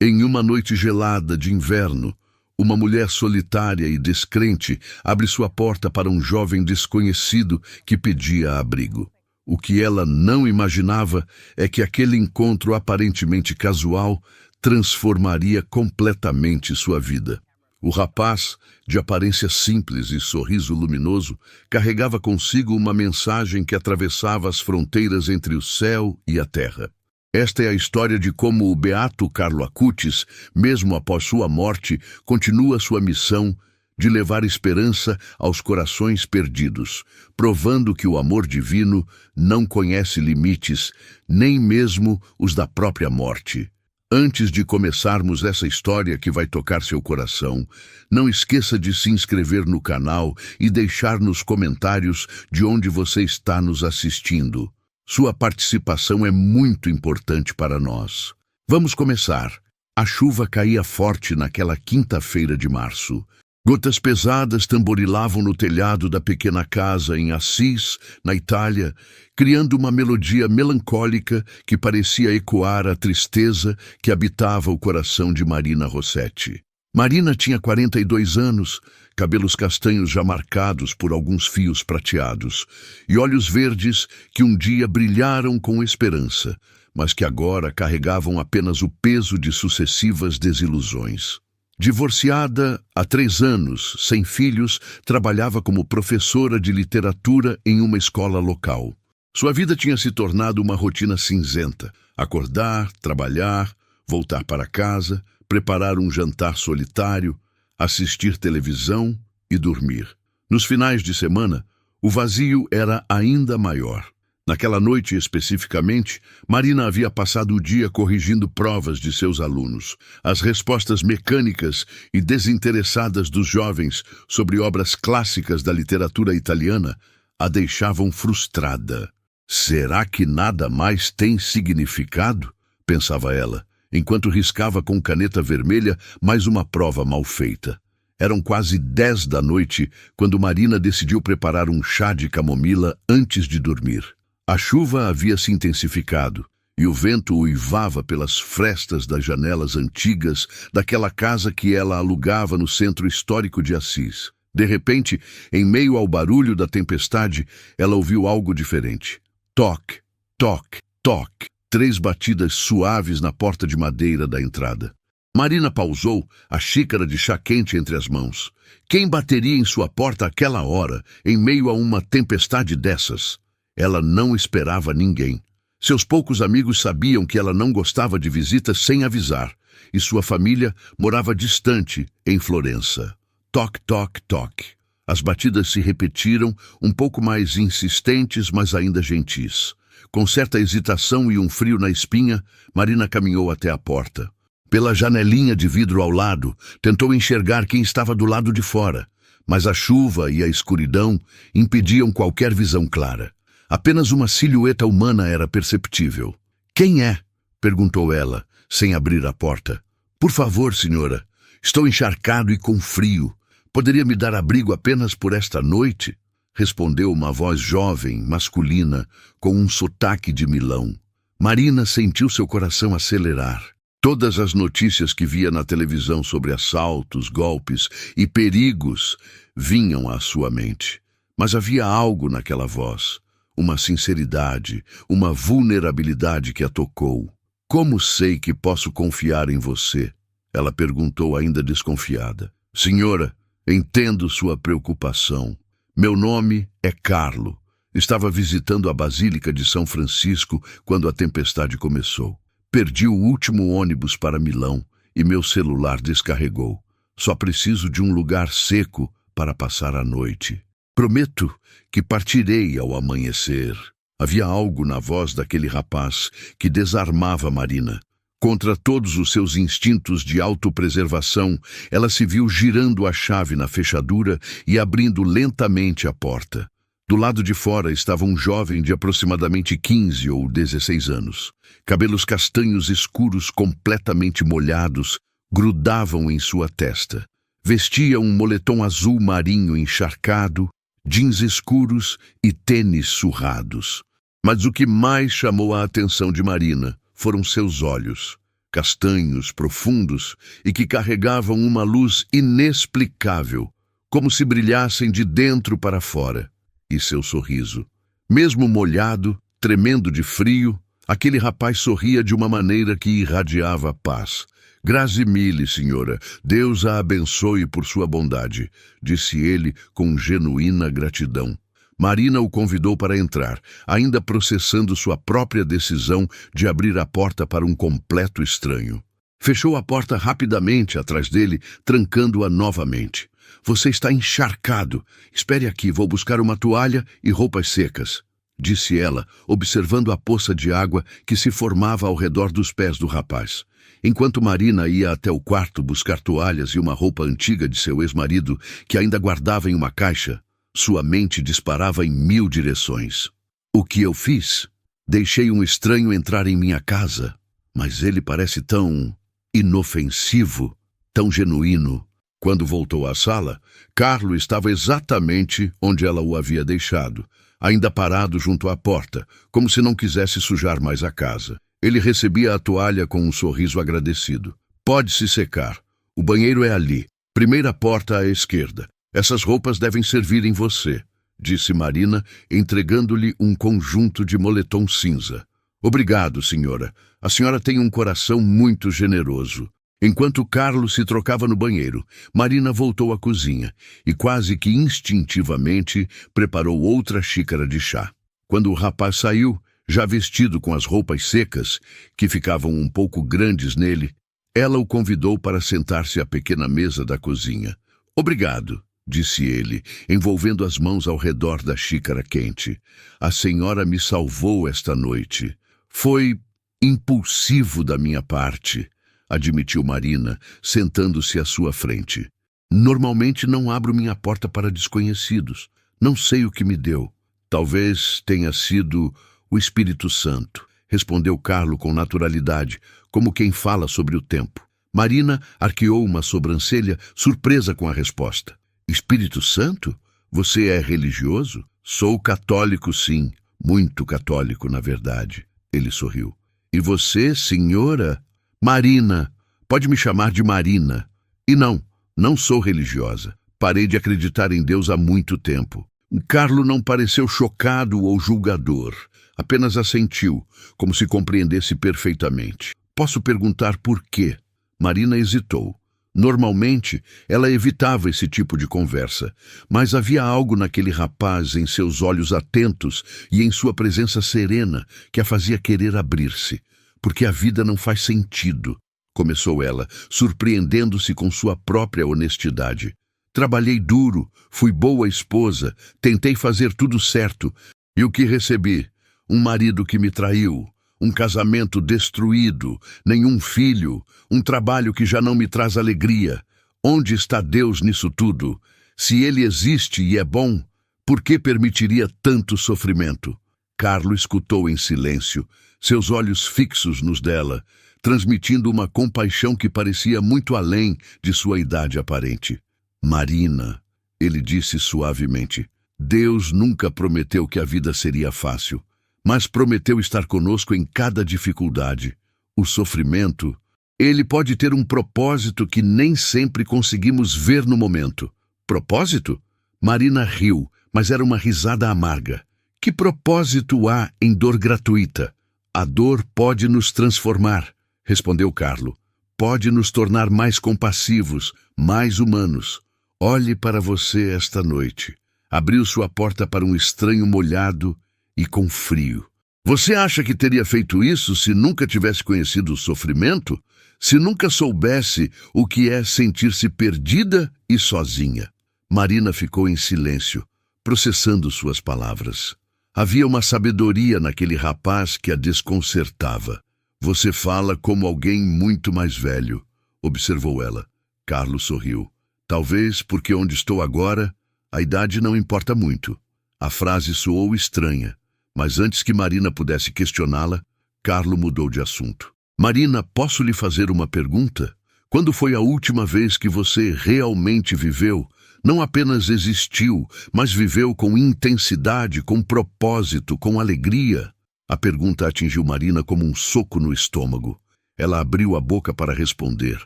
Em uma noite gelada de inverno, uma mulher solitária e descrente abre sua porta para um jovem desconhecido que pedia abrigo. O que ela não imaginava é que aquele encontro aparentemente casual transformaria completamente sua vida. O rapaz, de aparência simples e sorriso luminoso, carregava consigo uma mensagem que atravessava as fronteiras entre o céu e a terra. Esta é a história de como o beato Carlo Acutis, mesmo após sua morte, continua sua missão de levar esperança aos corações perdidos, provando que o amor divino não conhece limites, nem mesmo os da própria morte. Antes de começarmos essa história que vai tocar seu coração, não esqueça de se inscrever no canal e deixar nos comentários de onde você está nos assistindo. Sua participação é muito importante para nós. Vamos começar. A chuva caía forte naquela quinta-feira de março. Gotas pesadas tamborilavam no telhado da pequena casa em Assis, na Itália, criando uma melodia melancólica que parecia ecoar a tristeza que habitava o coração de Marina Rossetti. Marina tinha 42 anos, cabelos castanhos já marcados por alguns fios prateados, e olhos verdes que um dia brilharam com esperança, mas que agora carregavam apenas o peso de sucessivas desilusões. Divorciada há 3 anos, sem filhos, trabalhava como professora de literatura em uma escola local. Sua vida tinha se tornado uma rotina cinzenta. Acordar, trabalhar, voltar para casa, preparar um jantar solitário, assistir televisão e dormir. Nos finais de semana, o vazio era ainda maior. Naquela noite especificamente, Marina havia passado o dia corrigindo provas de seus alunos. As respostas mecânicas e desinteressadas dos jovens sobre obras clássicas da literatura italiana a deixavam frustrada. Será que nada mais tem significado? Pensava ela, enquanto riscava com caneta vermelha mais uma prova mal feita. Eram quase 10 da noite quando Marina decidiu preparar um chá de camomila antes de dormir. A chuva havia se intensificado e o vento uivava pelas frestas das janelas antigas daquela casa que ela alugava no centro histórico de Assis. De repente, em meio ao barulho da tempestade, ela ouviu algo diferente. Toque, toque, toque. 3 batidas suaves na porta de madeira da entrada. Marina pausou, a xícara de chá quente entre as mãos. Quem bateria em sua porta àquela hora, em meio a uma tempestade dessas? Ela não esperava ninguém. Seus poucos amigos sabiam que ela não gostava de visitas sem avisar, e sua família morava distante, em Florença. Toque, toque, toque. As batidas se repetiram, um pouco mais insistentes, mas ainda gentis. Com certa hesitação e um frio na espinha, Marina caminhou até a porta. Pela janelinha de vidro ao lado, tentou enxergar quem estava do lado de fora, mas a chuva e a escuridão impediam qualquer visão clara. Apenas uma silhueta humana era perceptível. "Quem é?" perguntou ela, sem abrir a porta. "Por favor, senhora, estou encharcado e com frio. Poderia me dar abrigo apenas por esta noite?" respondeu uma voz jovem, masculina, com um sotaque de Milão. Marina sentiu seu coração acelerar. Todas as notícias que via na televisão sobre assaltos, golpes e perigos vinham à sua mente. Mas havia algo naquela voz. Uma sinceridade, uma vulnerabilidade que a tocou. "Como sei que posso confiar em você?" ela perguntou, ainda desconfiada. "Senhora, entendo sua preocupação. Meu nome é Carlo. Estava visitando a Basílica de São Francisco quando a tempestade começou. Perdi o último ônibus para Milão e meu celular descarregou. Só preciso de um lugar seco para passar a noite. Prometo que partirei ao amanhecer." Havia algo na voz daquele rapaz que desarmava Marina. Contra todos os seus instintos de autopreservação, ela se viu girando a chave na fechadura e abrindo lentamente a porta. Do lado de fora estava um jovem de aproximadamente 15 ou 16 anos. Cabelos castanhos escuros completamente molhados grudavam em sua testa. Vestia um moletom azul marinho encharcado, jeans escuros e tênis surrados. Mas o que mais chamou a atenção de Marina foram seus olhos. castanhos, profundos, e que carregavam uma luz inexplicável, como se brilhassem de dentro para fora. E seu sorriso. Mesmo molhado, tremendo de frio, aquele rapaz sorria de uma maneira que irradiava paz. Grazie mille, senhora. Deus a abençoe por sua bondade, disse ele com genuína gratidão. Marina o convidou para entrar, ainda processando sua própria decisão de abrir a porta para um completo estranho. Fechou a porta rapidamente atrás dele, trancando-a novamente. Você está encharcado. Espere aqui, vou buscar uma toalha e roupas secas, disse ela, observando a poça de água que se formava ao redor dos pés do rapaz. Enquanto Marina ia até o quarto buscar toalhas e uma roupa antiga de seu ex-marido, que ainda guardava em uma caixa, sua mente disparava em 1000 direções. O que eu fiz? Deixei um estranho entrar em minha casa, mas ele parece tão inofensivo, tão genuíno. Quando voltou à sala, Carlo estava exatamente onde ela o havia deixado, ainda parado junto à porta, como se não quisesse sujar mais a casa. Ele recebia a toalha com um sorriso agradecido. Pode se secar. O banheiro é ali. Primeira porta à esquerda. Essas roupas devem servir em você, disse Marina, entregando-lhe um conjunto de moletom cinza. Obrigado, senhora. A senhora tem um coração muito generoso. Enquanto Carlo se trocava no banheiro, Marina voltou à cozinha e, quase que instintivamente, preparou outra xícara de chá. Quando o rapaz saiu, já vestido com as roupas secas, que ficavam um pouco grandes nele, ela o convidou para sentar-se à pequena mesa da cozinha. Obrigado, disse ele, envolvendo as mãos ao redor da xícara quente. A senhora me salvou esta noite. Foi impulsivo da minha parte, admitiu Marina, sentando-se à sua frente. Normalmente não abro minha porta para desconhecidos. Não sei o que me deu. Talvez tenha sido o Espírito Santo, respondeu Carlo com naturalidade, como quem fala sobre o tempo. Marina arqueou uma sobrancelha, surpresa com a resposta. Espírito Santo? Você é religioso? Sou católico, sim. Muito católico, na verdade. Ele sorriu. E você, senhora? Marina. Pode me chamar de Marina. E não sou religiosa. Parei de acreditar em Deus há muito tempo. Carlo não pareceu chocado ou julgador. Apenas assentiu, como se compreendesse perfeitamente. Posso perguntar por quê? Marina hesitou. Normalmente, ela evitava esse tipo de conversa, mas havia algo naquele rapaz, em seus olhos atentos e em sua presença serena, que a fazia querer abrir-se. Porque a vida não faz sentido, começou ela, surpreendendo-se com sua própria honestidade. Trabalhei duro, fui boa esposa, tentei fazer tudo certo. E o que recebi? Um marido que me traiu, um casamento destruído, nenhum filho, um trabalho que já não me traz alegria. Onde está Deus nisso tudo? Se Ele existe e é bom, por que permitiria tanto sofrimento? Carlo escutou em silêncio, seus olhos fixos nos dela, transmitindo uma compaixão que parecia muito além de sua idade aparente. Marina, ele disse suavemente, Deus nunca prometeu que a vida seria fácil, mas prometeu estar conosco em cada dificuldade. O sofrimento, ele pode ter um propósito que nem sempre conseguimos ver no momento. Propósito? Marina riu, mas era uma risada amarga. Que propósito há em dor gratuita? A dor pode nos transformar, respondeu Carlo. Pode nos tornar mais compassivos, mais humanos. Olhe para você esta noite. Abriu sua porta para um estranho molhado e com frio. Você acha que teria feito isso se nunca tivesse conhecido o sofrimento? Se nunca soubesse o que é sentir-se perdida e sozinha? Marina ficou em silêncio, processando suas palavras. Havia uma sabedoria naquele rapaz que a desconcertava. Você fala como alguém muito mais velho, observou ela. Carlo sorriu. Talvez porque onde estou agora, a idade não importa muito. A frase soou estranha, mas antes que Marina pudesse questioná-la, Carlo mudou de assunto. Marina, posso lhe fazer uma pergunta? Quando foi a última vez que você realmente viveu? Não apenas existiu, mas viveu com intensidade, com propósito, com alegria? A pergunta atingiu Marina como um soco no estômago. Ela abriu a boca para responder,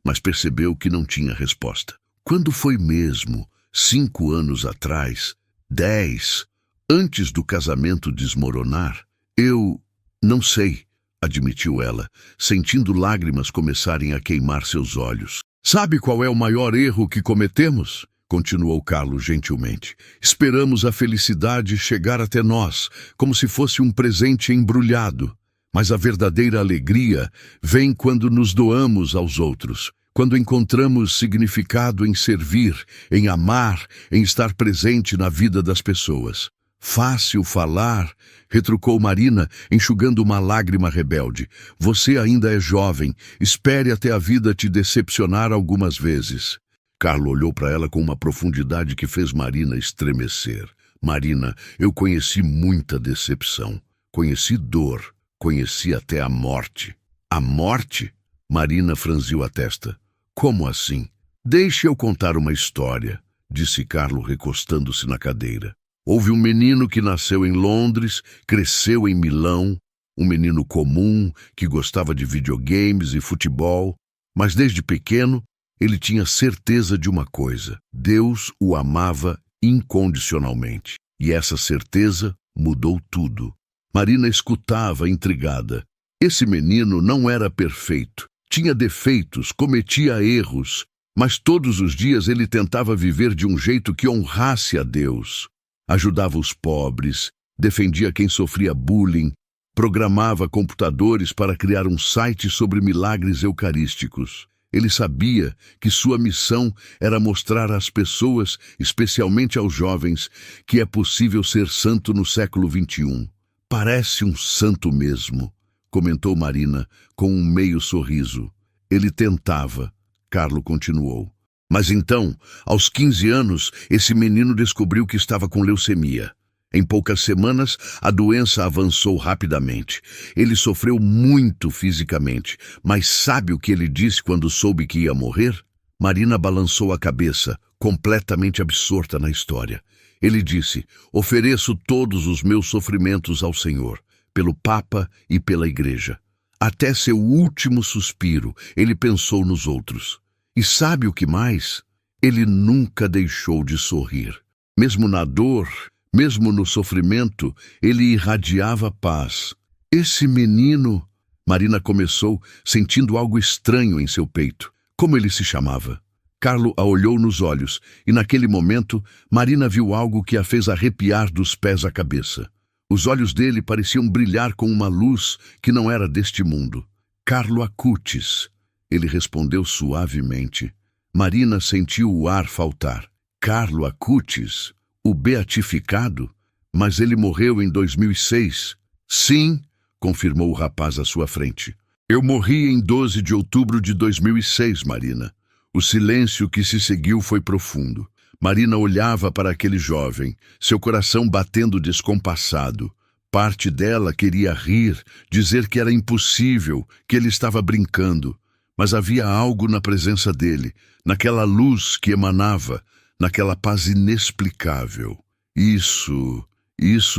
mas percebeu que não tinha resposta. Quando foi mesmo? 5 anos atrás? 10? Antes do casamento desmoronar? Eu não sei, admitiu ela, sentindo lágrimas começarem a queimar seus olhos. Sabe qual é o maior erro que cometemos? Continuou Carlos gentilmente. Esperamos a felicidade chegar até nós, como se fosse um presente embrulhado. Mas a verdadeira alegria vem quando nos doamos aos outros, quando encontramos significado em servir, em amar, em estar presente na vida das pessoas. Fácil falar, retrucou Marina, enxugando uma lágrima rebelde. Você ainda é jovem, espere até a vida te decepcionar algumas vezes. Carlo olhou para ela com uma profundidade que fez Marina estremecer. Marina, eu conheci muita decepção, conheci dor, conheci até a morte. A morte? Marina franziu a testa. Como assim? Deixe eu contar uma história, disse Carlo recostando-se na cadeira. Houve um menino que nasceu em Londres, cresceu em Milão, um menino comum que gostava de videogames e futebol, mas desde pequeno ele tinha certeza de uma coisa: Deus o amava incondicionalmente. E essa certeza mudou tudo. Marina escutava, intrigada. Esse menino não era perfeito. Tinha defeitos, cometia erros, mas todos os dias ele tentava viver de um jeito que honrasse a Deus. Ajudava os pobres, defendia quem sofria bullying, programava computadores para criar um site sobre milagres eucarísticos. Ele sabia que sua missão era mostrar às pessoas, especialmente aos jovens, que é possível ser santo no século XXI. Parece um santo mesmo, comentou Marina com um meio sorriso. Ele tentava, Carlo continuou. Mas então, aos 15 anos, esse menino descobriu que estava com leucemia. Em poucas semanas, a doença avançou rapidamente. Ele sofreu muito fisicamente, mas sabe o que ele disse quando soube que ia morrer? Marina balançou a cabeça, completamente absorta na história. Ele disse: ofereço todos os meus sofrimentos ao Senhor, pelo Papa e pela Igreja. Até seu último suspiro, ele pensou nos outros. E sabe o que mais? Ele nunca deixou de sorrir. Mesmo na dor, mesmo no sofrimento, ele irradiava paz. Esse menino... Marina começou, sentindo algo estranho em seu peito. Como ele se chamava? Carlo a olhou nos olhos, e naquele momento, Marina viu algo que a fez arrepiar dos pés à cabeça. Os olhos dele pareciam brilhar com uma luz que não era deste mundo. Carlo Acutis, ele respondeu suavemente. Marina sentiu o ar faltar. Carlo Acutis, o beatificado? Mas ele morreu em 2006. Sim, confirmou o rapaz à sua frente. Eu morri em 12 de outubro de 2006, Marina. O silêncio que se seguiu foi profundo. Marina olhava para aquele jovem, seu coração batendo descompassado. Parte dela queria rir, dizer que era impossível, que ele estava brincando. Mas havia algo na presença dele, naquela luz que emanava, naquela paz inexplicável. Isso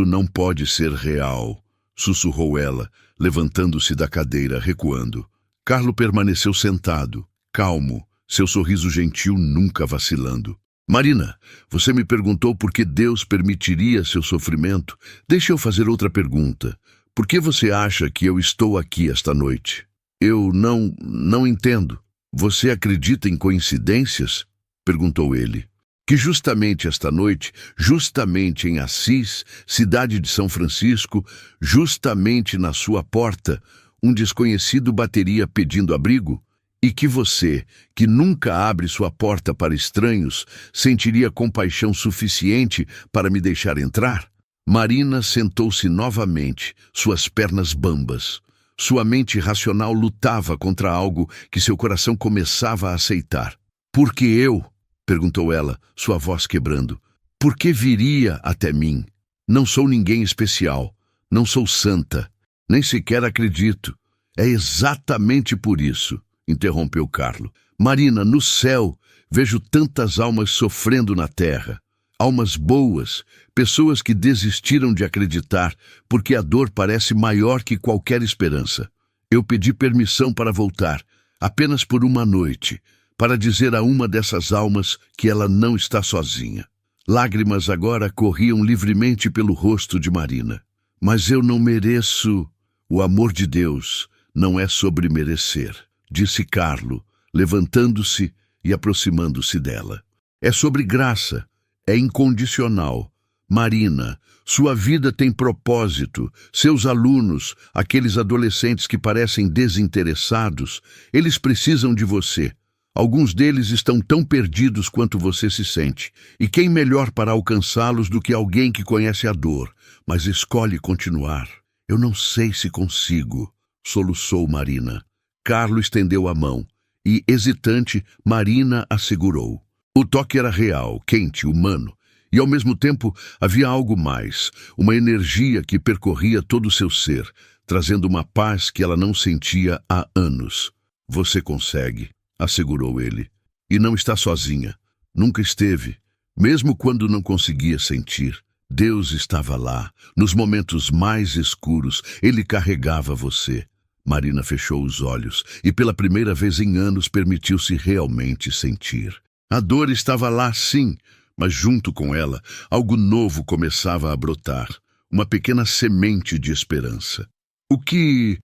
não pode ser real, sussurrou ela, levantando-se da cadeira, recuando. Carlo permaneceu sentado, calmo, seu sorriso gentil nunca vacilando. Marina, você me perguntou por que Deus permitiria seu sofrimento. Deixa eu fazer outra pergunta. Por que você acha que eu estou aqui esta noite? Eu não entendo. Você acredita em coincidências? Perguntou ele. Que justamente esta noite, justamente em Assis, cidade de São Francisco, justamente na sua porta, um desconhecido bateria pedindo abrigo? E que você, que nunca abre sua porta para estranhos, sentiria compaixão suficiente para me deixar entrar? Marina sentou-se novamente, suas pernas bambas. Sua mente racional lutava contra algo que seu coração começava a aceitar. Por que eu? Perguntou ela, sua voz quebrando. Por que viria até mim? Não sou ninguém especial, não sou santa, nem sequer acredito. É exatamente por isso, interrompeu Carlo. Marina, no céu, vejo tantas almas sofrendo na terra. Almas boas, pessoas que desistiram de acreditar porque a dor parece maior que qualquer esperança. Eu pedi permissão para voltar, apenas por uma noite, para dizer a uma dessas almas que ela não está sozinha. Lágrimas agora corriam livremente pelo rosto de Marina. Mas eu não mereço. O amor de Deus não é sobre merecer, disse Carlo, levantando-se e aproximando-se dela. É sobre graça, é incondicional. Marina, sua vida tem propósito. Seus alunos, aqueles adolescentes que parecem desinteressados, eles precisam de você. Alguns deles estão tão perdidos quanto você se sente. E quem melhor para alcançá-los do que alguém que conhece a dor, mas escolhe continuar? Eu não sei se consigo, soluçou Marina. Carlo estendeu a mão e, hesitante, Marina a segurou. O toque era real, quente, humano. E, ao mesmo tempo, havia algo mais, uma energia que percorria todo o seu ser, trazendo uma paz que ela não sentia há anos. Você consegue, assegurou ele. E não está sozinha. Nunca esteve. Mesmo quando não conseguia sentir, Deus estava lá. Nos momentos mais escuros, Ele carregava você. Marina fechou os olhos e, pela primeira vez em anos, permitiu-se realmente sentir. A dor estava lá, sim, mas junto com ela, algo novo começava a brotar, uma pequena semente de esperança. O que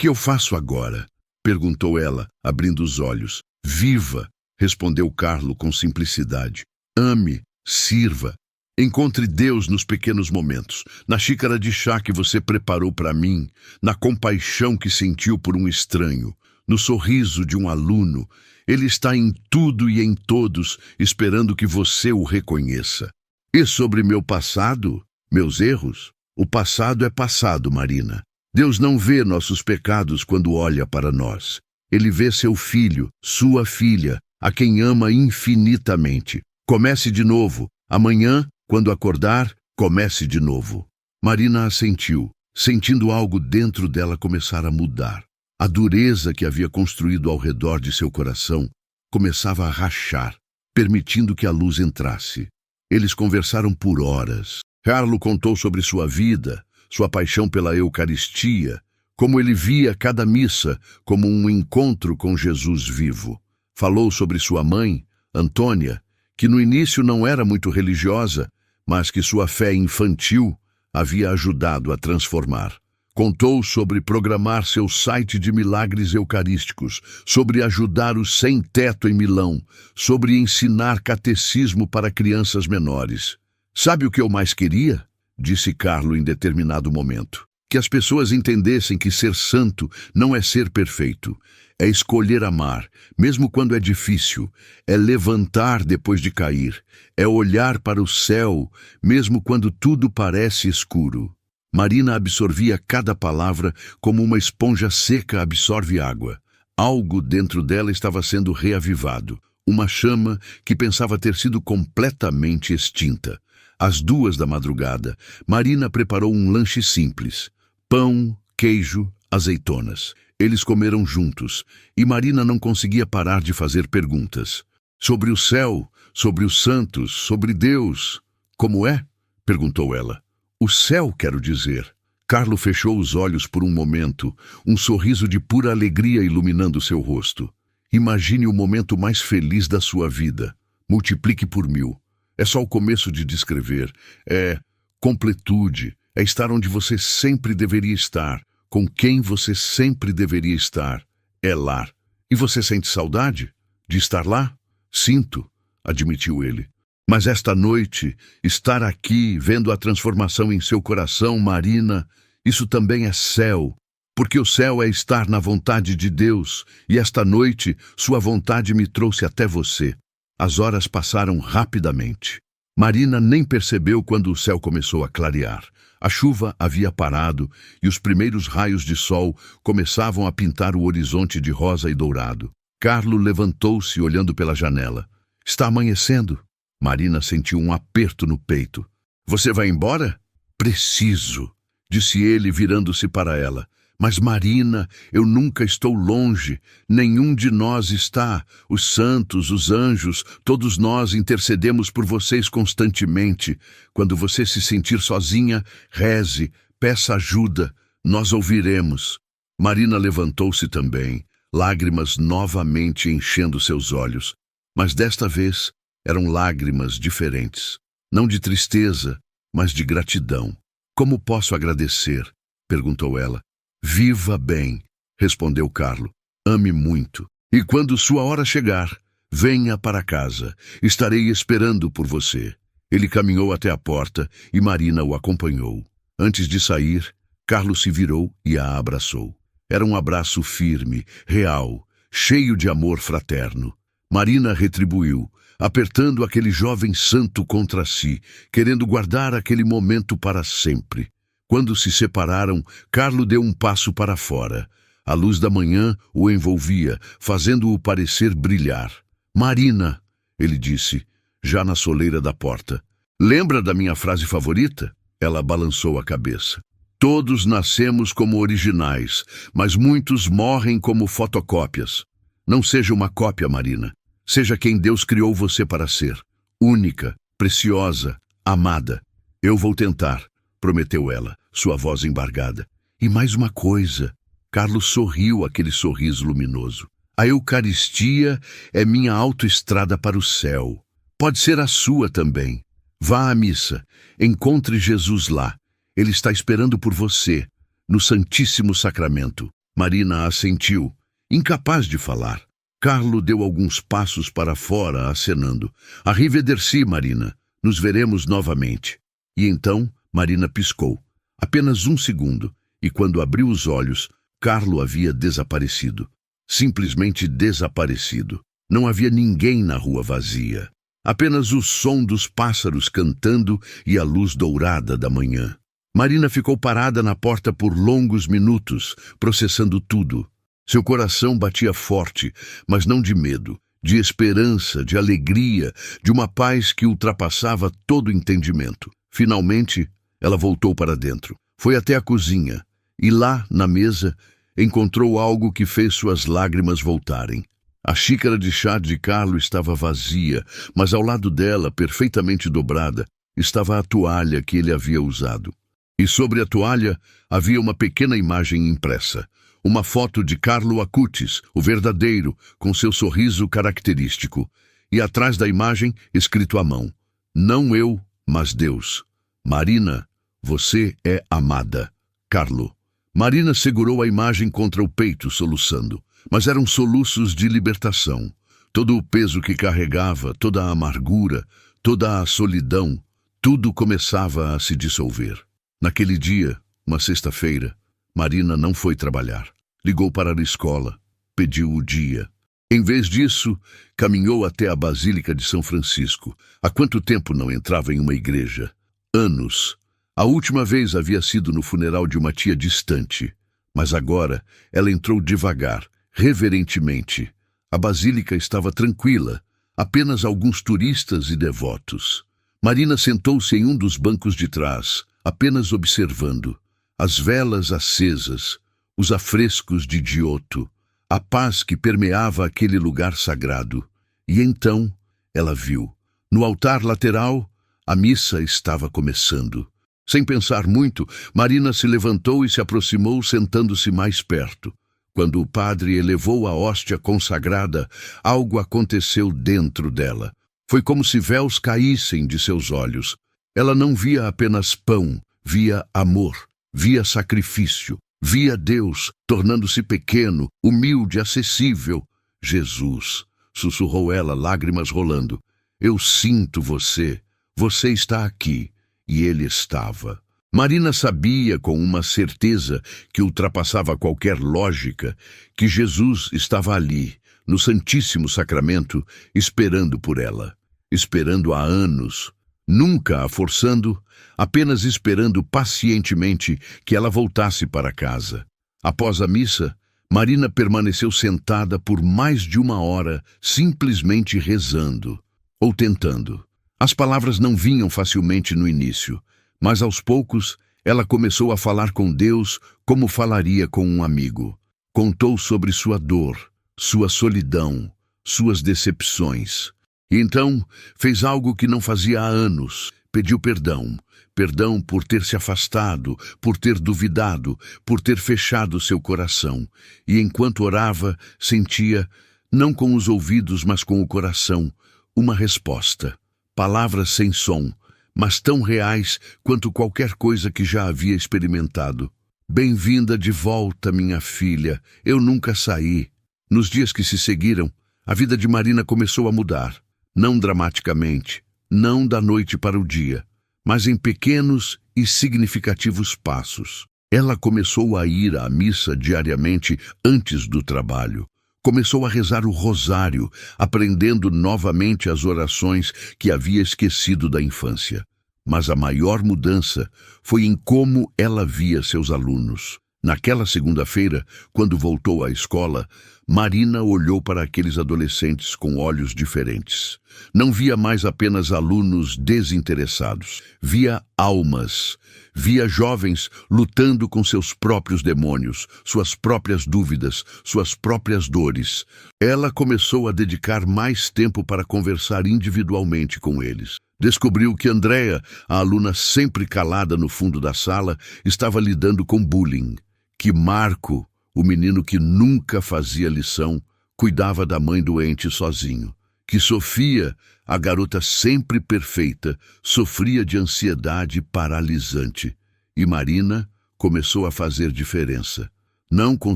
eu faço agora? Perguntou ela, abrindo os olhos. Viva, respondeu Carlo com simplicidade. Ame, sirva. Encontre Deus nos pequenos momentos, na xícara de chá que você preparou para mim, na compaixão que sentiu por um estranho, no sorriso de um aluno. Ele está em tudo e em todos, esperando que você o reconheça. E sobre meu passado, meus erros? O passado é passado, Marina. Deus não vê nossos pecados quando olha para nós. Ele vê seu filho, sua filha, a quem ama infinitamente. Comece de novo. Amanhã, quando acordar, comece de novo. Marina assentiu, sentindo algo dentro dela começar a mudar. A dureza que havia construído ao redor de seu coração começava a rachar, permitindo que a luz entrasse. Eles conversaram por horas. Carlo contou sobre sua vida, sua paixão pela Eucaristia, como ele via cada missa como um encontro com Jesus vivo. Falou sobre sua mãe, Antônia, que no início não era muito religiosa, mas que sua fé infantil havia ajudado a transformar. Contou sobre programar seu site de milagres eucarísticos, sobre ajudar os sem-teto em Milão, sobre ensinar catecismo para crianças menores. Sabe o que eu mais queria? Disse Carlo em determinado momento. Que as pessoas entendessem que ser santo não é ser perfeito. É escolher amar, mesmo quando é difícil. É levantar depois de cair. É olhar para o céu, mesmo quando tudo parece escuro. Marina absorvia cada palavra como uma esponja seca absorve água. Algo dentro dela estava sendo reavivado. Uma chama que pensava ter sido completamente extinta. Às 2 da madrugada, Marina preparou um lanche simples. Pão, queijo, azeitonas. Eles comeram juntos, e Marina não conseguia parar de fazer perguntas. Sobre o céu, sobre os santos, sobre Deus. Como é? Perguntou ela. O céu, quero dizer. Carlo fechou os olhos por um momento, um sorriso de pura alegria iluminando seu rosto. Imagine o momento mais feliz da sua vida. Multiplique por 1000. É só o começo de descrever. É completude. É estar onde você sempre deveria estar, com quem você sempre deveria estar. É lar. E você sente saudade de estar lá? Sinto, admitiu ele. Mas esta noite, estar aqui, vendo a transformação em seu coração, Marina, isso também é céu. Porque o céu é estar na vontade de Deus, e esta noite, sua vontade me trouxe até você. As horas passaram rapidamente. Marina nem percebeu quando o céu começou a clarear. A chuva havia parado e os primeiros raios de sol começavam a pintar o horizonte de rosa e dourado. Carlo levantou-se olhando pela janela. Está amanhecendo. Marina sentiu um aperto no peito. Você vai embora? Preciso, disse ele virando-se para ela. Mas Marina, eu nunca estou longe, nenhum de nós está. Os santos, os anjos, todos nós intercedemos por vocês constantemente. Quando você se sentir sozinha, reze, peça ajuda, nós ouviremos. Marina levantou-se também, lágrimas novamente enchendo seus olhos, mas desta vez eram lágrimas diferentes, não de tristeza, mas de gratidão. Como posso agradecer? Perguntou ela. Viva bem, respondeu Carlo. Ame muito. E quando sua hora chegar, venha para casa. Estarei esperando por você. Ele caminhou até a porta e Marina o acompanhou. Antes de sair, Carlo se virou e a abraçou. Era um abraço firme, real, cheio de amor fraterno. Marina retribuiu, apertando aquele jovem santo contra si, querendo guardar aquele momento para sempre. Quando se separaram, Carlo deu um passo para fora. A luz da manhã o envolvia, fazendo-o parecer brilhar. Marina, ele disse, já na soleira da porta. Lembra da minha frase favorita? Ela balançou a cabeça. Todos nascemos como originais, mas muitos morrem como fotocópias. Não seja uma cópia, Marina. Seja quem Deus criou você para ser. Única, preciosa, amada. Eu vou tentar, prometeu ela, sua voz embargada. E mais uma coisa. Carlos sorriu aquele sorriso luminoso. A Eucaristia é minha autoestrada para o céu. Pode ser a sua também. Vá à missa. Encontre Jesus lá. Ele está esperando por você, no Santíssimo Sacramento. Marina assentiu, incapaz de falar. Carlo deu alguns passos para fora, acenando. Arrivederci, Marina. Nos veremos novamente. E então, Marina piscou. Apenas um segundo, e quando abriu os olhos, Carlo havia desaparecido. Simplesmente desaparecido. Não havia ninguém na rua vazia. Apenas o som dos pássaros cantando e a luz dourada da manhã. Marina ficou parada na porta por longos minutos, processando tudo. Seu coração batia forte, mas não de medo, de esperança, de alegria, de uma paz que ultrapassava todo entendimento. Finalmente, ela voltou para dentro. Foi até a cozinha, e lá, na mesa, encontrou algo que fez suas lágrimas voltarem. A xícara de chá de Carlo estava vazia, mas ao lado dela, perfeitamente dobrada, estava a toalha que ele havia usado. E sobre a toalha havia uma pequena imagem impressa. Uma foto de Carlo Acutis, o verdadeiro, com seu sorriso característico. E atrás da imagem, escrito à mão: Não eu, mas Deus. Marina, você é amada. Carlo. Marina segurou a imagem contra o peito, soluçando. Mas eram soluços de libertação. Todo o peso que carregava, toda a amargura, toda a solidão, tudo começava a se dissolver. Naquele dia, uma sexta-feira, Marina não foi trabalhar. Ligou para a escola, pediu o dia. Em vez disso, caminhou até a Basílica de São Francisco. Há quanto tempo não entrava em uma igreja? Anos. A última vez havia sido no funeral de uma tia distante. Mas agora, ela entrou devagar, reverentemente. A basílica estava tranquila, apenas alguns turistas e devotos. Marina sentou-se em um dos bancos de trás, apenas observando. As velas acesas, os afrescos de Giotto, a paz que permeava aquele lugar sagrado. E então ela viu. No altar lateral, a missa estava começando. Sem pensar muito, Marina se levantou e se aproximou, sentando-se mais perto. Quando o padre elevou a hóstia consagrada, algo aconteceu dentro dela. Foi como se véus caíssem de seus olhos. Ela não via apenas pão, via amor, via sacrifício, via Deus tornando-se pequeno, humilde, acessível. Jesus, sussurrou ela, lágrimas rolando. Eu sinto você, você está aqui. E ele estava. Marina sabia com uma certeza que ultrapassava qualquer lógica que Jesus estava ali, no Santíssimo Sacramento, esperando por ela. Esperando há anos, nunca a forçando, apenas esperando pacientemente que ela voltasse para casa. Após a missa, Marina permaneceu sentada por mais de uma hora, simplesmente rezando, ou tentando. As palavras não vinham facilmente no início, mas aos poucos ela começou a falar com Deus como falaria com um amigo. Contou sobre sua dor, sua solidão, suas decepções. E então fez algo que não fazia há anos. Pediu perdão. Perdão por ter se afastado, por ter duvidado, por ter fechado seu coração. E enquanto orava, sentia, não com os ouvidos, mas com o coração, uma resposta. Palavras sem som, mas tão reais quanto qualquer coisa que já havia experimentado. Bem-vinda de volta, minha filha. Eu nunca saí. Nos dias que se seguiram, a vida de Marina começou a mudar. Não dramaticamente, não da noite para o dia, mas em pequenos e significativos passos. Ela começou a ir à missa diariamente antes do trabalho. Começou a rezar o rosário, aprendendo novamente as orações que havia esquecido da infância. Mas a maior mudança foi em como ela via seus alunos. Naquela segunda-feira, quando voltou à escola, Marina olhou para aqueles adolescentes com olhos diferentes. Não via mais apenas alunos desinteressados. Via almas. Via jovens lutando com seus próprios demônios, suas próprias dúvidas, suas próprias dores. Ela começou a dedicar mais tempo para conversar individualmente com eles. Descobriu que Andréa, a aluna sempre calada no fundo da sala, estava lidando com bullying. Que Marco, o menino que nunca fazia lição, cuidava da mãe doente sozinho. Que Sofia, a garota sempre perfeita, sofria de ansiedade paralisante. E Marina começou a fazer diferença. Não com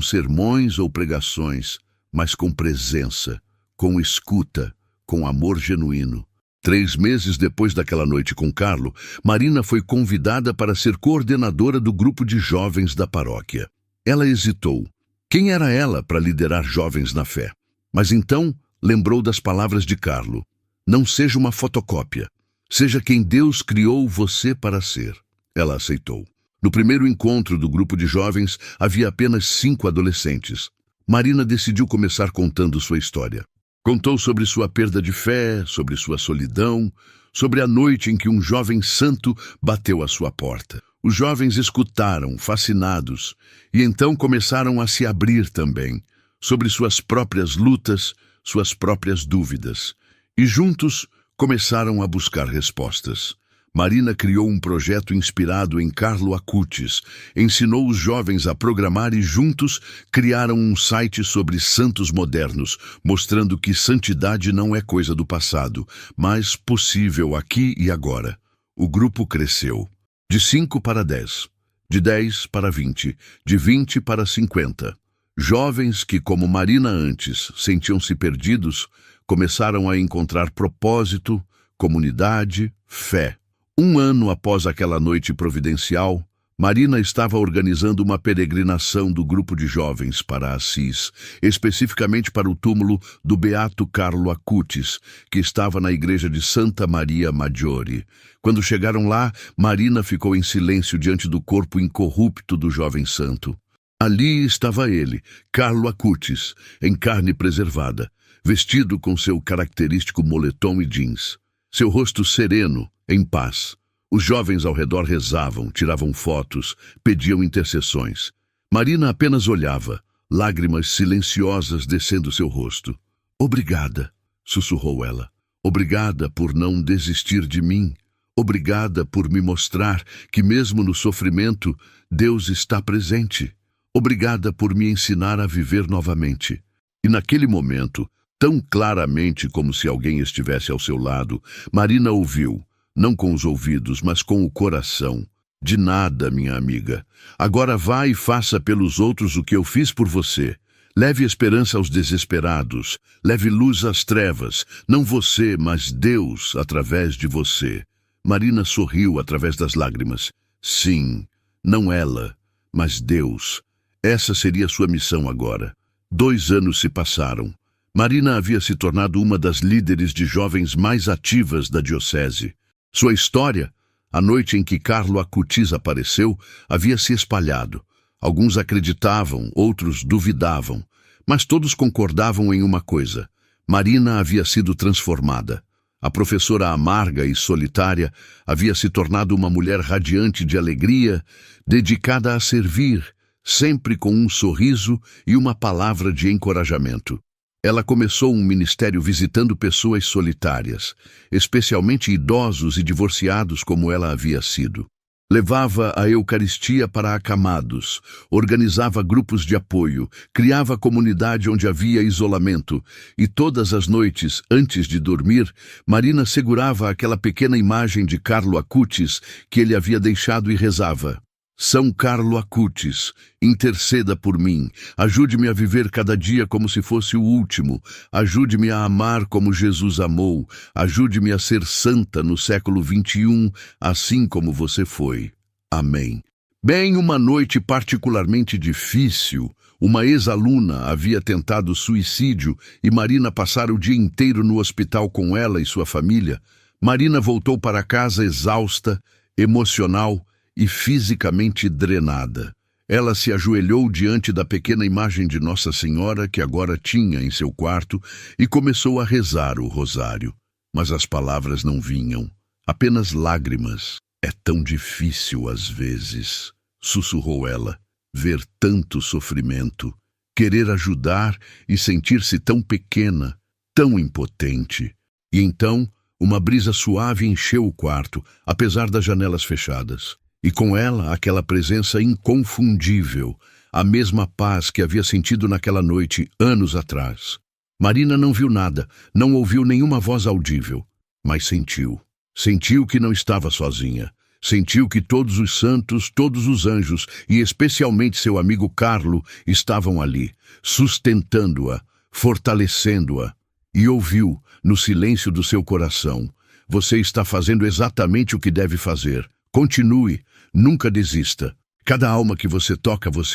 sermões ou pregações, mas com presença, com escuta, com amor genuíno. 3 meses depois daquela noite com Carlo, Marina foi convidada para ser coordenadora do grupo de jovens da paróquia. Ela hesitou. Quem era ela para liderar jovens na fé? Mas então lembrou das palavras de Carlo. Não seja uma fotocópia. Seja quem Deus criou você para ser. Ela aceitou. No primeiro encontro do grupo de jovens, havia apenas 5 adolescentes. Marina decidiu começar contando sua história. Contou sobre sua perda de fé, sobre sua solidão, sobre a noite em que um jovem santo bateu à sua porta. Os jovens escutaram, fascinados, e então começaram a se abrir também, sobre suas próprias lutas, suas próprias dúvidas. E juntos começaram a buscar respostas. Marina criou um projeto inspirado em Carlo Acutis, ensinou os jovens a programar e juntos criaram um site sobre santos modernos, mostrando que santidade não é coisa do passado, mas possível aqui e agora. O grupo cresceu. De 5 para 10, de 10 para 20, de 20 para 50. Jovens que, como Marina antes, sentiam-se perdidos, começaram a encontrar propósito, comunidade, fé. 1 ano após aquela noite providencial, Marina estava organizando uma peregrinação do grupo de jovens para Assis, especificamente para o túmulo do beato Carlo Acutis, que estava na igreja de Santa Maria Maggiore. Quando chegaram lá, Marina ficou em silêncio diante do corpo incorrupto do jovem santo. Ali estava ele, Carlo Acutis, em carne preservada, vestido com seu característico moletom e jeans. Seu rosto sereno, em paz. Os jovens ao redor rezavam, tiravam fotos, pediam intercessões. Marina apenas olhava, lágrimas silenciosas descendo seu rosto. "Obrigada", sussurrou ela. "Obrigada por não desistir de mim. Obrigada por me mostrar que mesmo no sofrimento, Deus está presente. Obrigada por me ensinar a viver novamente." E naquele momento, tão claramente como se alguém estivesse ao seu lado, Marina ouviu, não com os ouvidos, mas com o coração. "De nada, minha amiga. Agora vá e faça pelos outros o que eu fiz por você. Leve esperança aos desesperados. Leve luz às trevas. Não você, mas Deus através de você." Marina sorriu através das lágrimas. Sim, não ela, mas Deus. Essa seria sua missão agora. 2 anos se passaram. Marina havia se tornado uma das líderes de jovens mais ativas da diocese. Sua história, a noite em que Carlo Acutis apareceu, havia se espalhado. Alguns acreditavam, outros duvidavam, mas todos concordavam em uma coisa: Marina havia sido transformada. A professora amarga e solitária havia se tornado uma mulher radiante de alegria, dedicada a servir, sempre com um sorriso e uma palavra de encorajamento. Ela começou um ministério visitando pessoas solitárias, especialmente idosos e divorciados como ela havia sido. Levava a Eucaristia para acamados, organizava grupos de apoio, criava comunidade onde havia isolamento, e todas as noites, antes de dormir, Marina segurava aquela pequena imagem de Carlo Acutis que ele havia deixado e rezava: São Carlo Acutis, interceda por mim, ajude-me a viver cada dia como se fosse o último, ajude-me a amar como Jesus amou, ajude-me a ser santa no século XXI, assim como você foi. Amém. Bem, uma noite particularmente difícil, uma ex-aluna havia tentado suicídio e Marina passara o dia inteiro no hospital com ela e sua família. Marina voltou para casa exausta, emocional e fisicamente drenada. Ela se ajoelhou diante da pequena imagem de Nossa Senhora que agora tinha em seu quarto e começou a rezar o rosário. Mas as palavras não vinham, apenas lágrimas. É tão difícil às vezes, sussurrou ela, ver tanto sofrimento, querer ajudar e sentir-se tão pequena, tão impotente. E então, uma brisa suave encheu o quarto, apesar das janelas fechadas. E com ela, aquela presença inconfundível, a mesma paz que havia sentido naquela noite, anos atrás. Marina não viu nada, não ouviu nenhuma voz audível, mas sentiu. Sentiu que não estava sozinha. Sentiu que todos os santos, todos os anjos, e especialmente seu amigo Carlo, estavam ali, sustentando-a, fortalecendo-a. E ouviu, no silêncio do seu coração: Você está fazendo exatamente o que deve fazer. Continue, nunca desista. Cada alma que você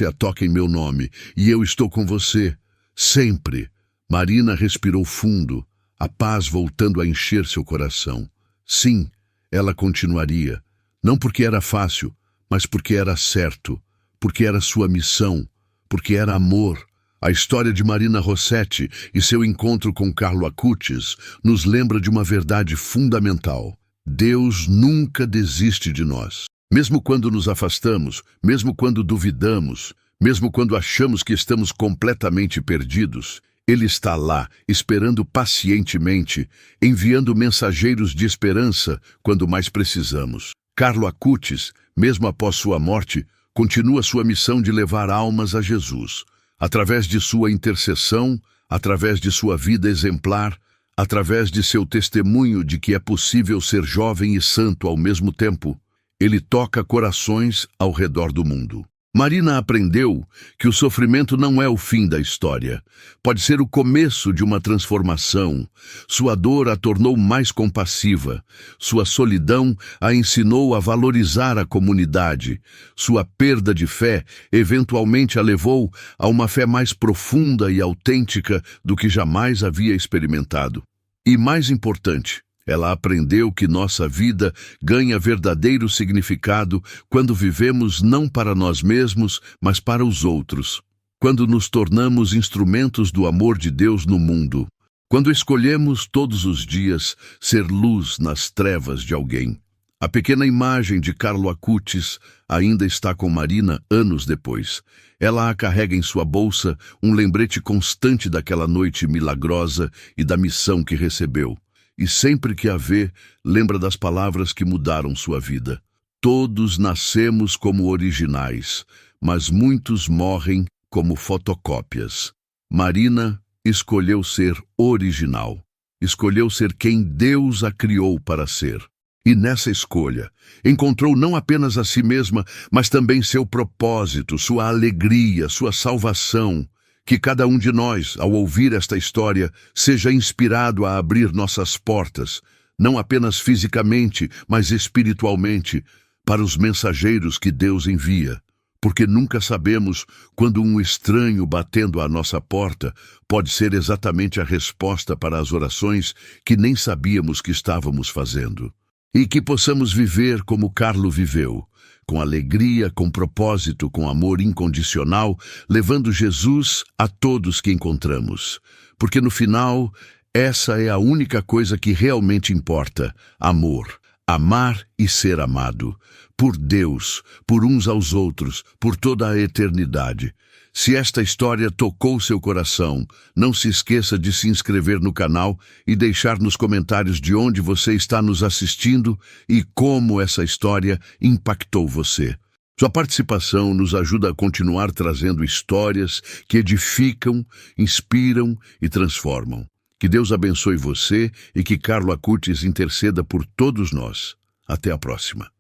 a toca em meu nome, e eu estou com você, sempre. Marina respirou fundo, a paz voltando a encher seu coração. Sim, ela continuaria, não porque era fácil, mas porque era certo, porque era sua missão, porque era amor. A história de Marina Rossetti e seu encontro com Carlo Acutis nos lembra de uma verdade fundamental. Deus nunca desiste de nós. Mesmo quando nos afastamos, mesmo quando duvidamos, mesmo quando achamos que estamos completamente perdidos, Ele está lá, esperando pacientemente, enviando mensageiros de esperança quando mais precisamos. Carlo Acutis, mesmo após sua morte, continua sua missão de levar almas a Jesus. Através de sua intercessão, através de sua vida exemplar, através de seu testemunho de que é possível ser jovem e santo ao mesmo tempo, ele toca corações ao redor do mundo. Marina aprendeu que o sofrimento não é o fim da história. Pode ser o começo de uma transformação. Sua dor a tornou mais compassiva. Sua solidão a ensinou a valorizar a comunidade. Sua perda de fé eventualmente a levou a uma fé mais profunda e autêntica do que jamais havia experimentado. E mais importante, ela aprendeu que nossa vida ganha verdadeiro significado quando vivemos não para nós mesmos, mas para os outros. Quando nos tornamos instrumentos do amor de Deus no mundo. Quando escolhemos todos os dias ser luz nas trevas de alguém. A pequena imagem de Carlo Acutis ainda está com Marina anos depois. Ela a carrega em sua bolsa, um lembrete constante daquela noite milagrosa e da missão que recebeu. E sempre que a vê, lembra das palavras que mudaram sua vida. Todos nascemos como originais, mas muitos morrem como fotocópias. Marina escolheu ser original. Escolheu ser quem Deus a criou para ser. E nessa escolha, encontrou não apenas a si mesma, mas também seu propósito, sua alegria, sua salvação. Que cada um de nós, ao ouvir esta história, seja inspirado a abrir nossas portas, não apenas fisicamente, mas espiritualmente, para os mensageiros que Deus envia. Porque nunca sabemos quando um estranho batendo à nossa porta pode ser exatamente a resposta para as orações que nem sabíamos que estávamos fazendo. E que possamos viver como Carlo viveu, com alegria, com propósito, com amor incondicional, levando Jesus a todos que encontramos. Porque no final, essa é a única coisa que realmente importa: amor. Amar e ser amado. Por Deus, por uns aos outros, por toda a eternidade. Se esta história tocou seu coração, não se esqueça de se inscrever no canal e deixar nos comentários de onde você está nos assistindo e como essa história impactou você. Sua participação nos ajuda a continuar trazendo histórias que edificam, inspiram e transformam. Que Deus abençoe você e que Carlo Acutis interceda por todos nós. Até a próxima.